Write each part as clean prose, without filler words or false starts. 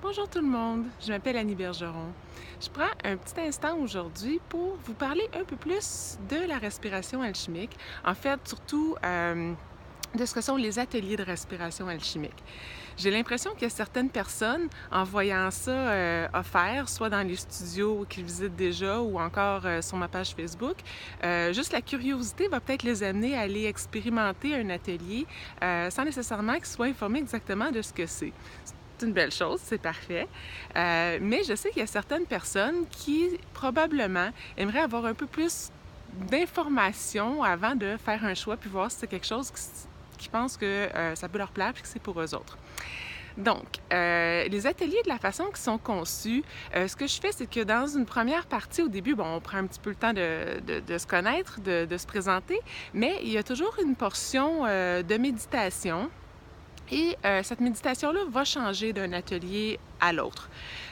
Bonjour tout le monde, je m'appelle Annie Bergeron. Je prends un petit instant aujourd'hui pour vous parler un peu plus de la respiration alchimique, en fait surtout de ce que sont les ateliers de respiration alchimique. J'ai l'impression qu'il y a certaines personnes, en voyant ça offert, soit dans les studios qu'ils visitent déjà ou encore sur ma page Facebook, juste la curiosité va peut-être les amener à aller expérimenter un atelier sans nécessairement qu'ils soient informés exactement de ce que c'est. C'est une belle chose, c'est parfait. Mais je sais qu'il y a certaines personnes qui, probablement, aimeraient avoir un peu plus d'informations avant de faire un choix puis voir si c'est quelque chose qui pensent que ça peut leur plaire puis que c'est pour eux autres. Donc, les ateliers, de la façon qu'ils sont conçus, ce que je fais, c'est que dans une première partie, au début, on prend un petit peu le temps de se connaître, de se présenter, mais il y a toujours une portion de méditation. Et cette méditation-là va changer d'un atelier à l'autre.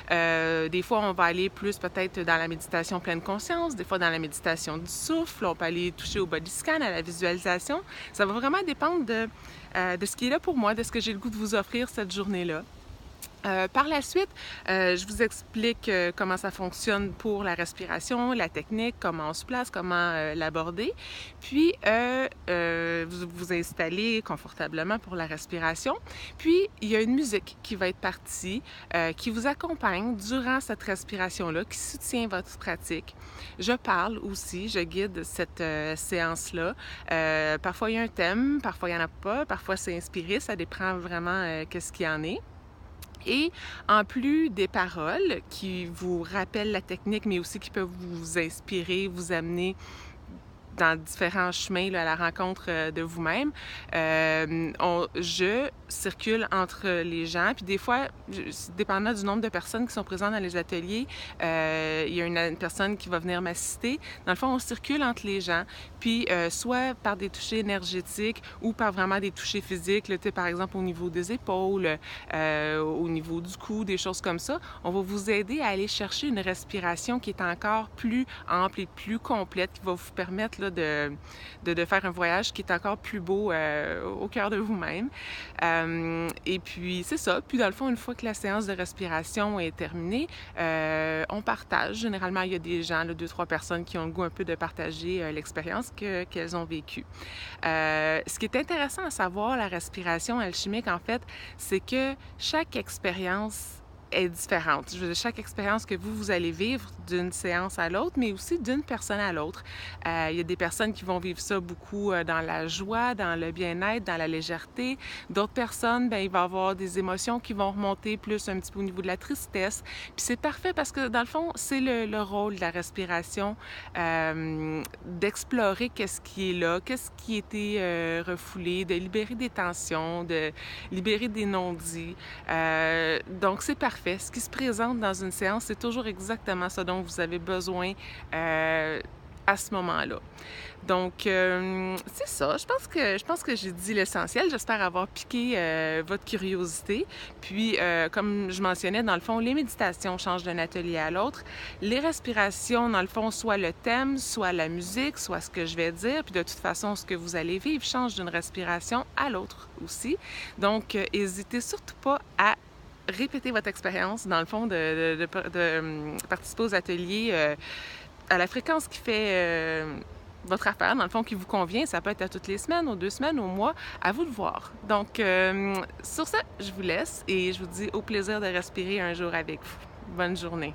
Des fois, on va aller plus peut-être dans la méditation pleine conscience, des fois dans la méditation du souffle, on peut aller toucher au body scan, à la visualisation. Ça va vraiment dépendre de ce qui est là pour moi, de ce que j'ai le goût de vous offrir cette journée-là. Par la suite, je vous explique comment ça fonctionne pour la respiration, la technique, comment on se place, comment l'aborder. Puis, vous vous installez confortablement pour la respiration. Puis, il y a une musique qui va être partie, qui vous accompagne durant cette respiration-là, qui soutient votre pratique. Je parle aussi, je guide cette séance-là. Parfois, il y a un thème, parfois, il n'y en a pas, parfois, c'est inspiré, ça dépend vraiment qu'est-ce qu'il y en est. Et en plus des paroles qui vous rappellent la technique, mais aussi qui peuvent vous inspirer, vous amener dans différents chemins là, à la rencontre de vous-même. Je circule entre les gens, puis des fois, dépendant du nombre de personnes qui sont présentes dans les ateliers, il y a une personne qui va venir m'assister. Dans le fond, on circule entre les gens, puis soit par des touchés énergétiques ou par vraiment des touchés physiques, là, par exemple au niveau des épaules, au niveau du cou, des choses comme ça. On va vous aider à aller chercher une respiration qui est encore plus ample et plus complète, qui va vous permettre là, de faire un voyage qui est encore plus beau au cœur de vous-même. Et puis, c'est ça. Puis, dans le fond, une fois que la séance de respiration est terminée, on partage. Généralement, il y a des gens, là, 2-3 personnes qui ont le goût un peu de partager l'expérience qu'elles ont vécue. Ce qui est intéressant à savoir, la respiration alchimique, en fait, c'est que chaque expérience est différente. Je veux dire, chaque expérience que vous allez vivre d'une séance à l'autre, mais aussi d'une personne à l'autre. Il y a des personnes qui vont vivre ça beaucoup dans la joie, dans le bien-être, dans la légèreté. D'autres personnes, il va y avoir des émotions qui vont remonter plus un petit peu au niveau de la tristesse. Puis c'est parfait parce que, dans le fond, c'est le rôle de la respiration, d'explorer qu'est-ce qui est là, qu'est-ce qui a été refoulé, de libérer des tensions, de libérer des non-dits. Donc, c'est parfait. Ce qui se présente dans une séance, c'est toujours exactement ce dont vous avez besoin à ce moment-là. Donc, c'est ça. Je pense que j'ai dit l'essentiel. J'espère avoir piqué votre curiosité. Puis, comme je mentionnais, dans le fond, les méditations changent d'un atelier à l'autre. Les respirations, dans le fond, soit le thème, soit la musique, soit ce que je vais dire. Puis, de toute façon, ce que vous allez vivre change d'une respiration à l'autre aussi. Donc, n'hésitez surtout pas à répéter votre expérience, dans le fond, de participer aux ateliers à la fréquence qui fait votre affaire, dans le fond, qui vous convient. Ça peut être à toutes les semaines, aux 2 semaines, au mois, à vous de voir. Donc, sur ce, je vous laisse et je vous dis au plaisir de respirer un jour avec vous. Bonne journée.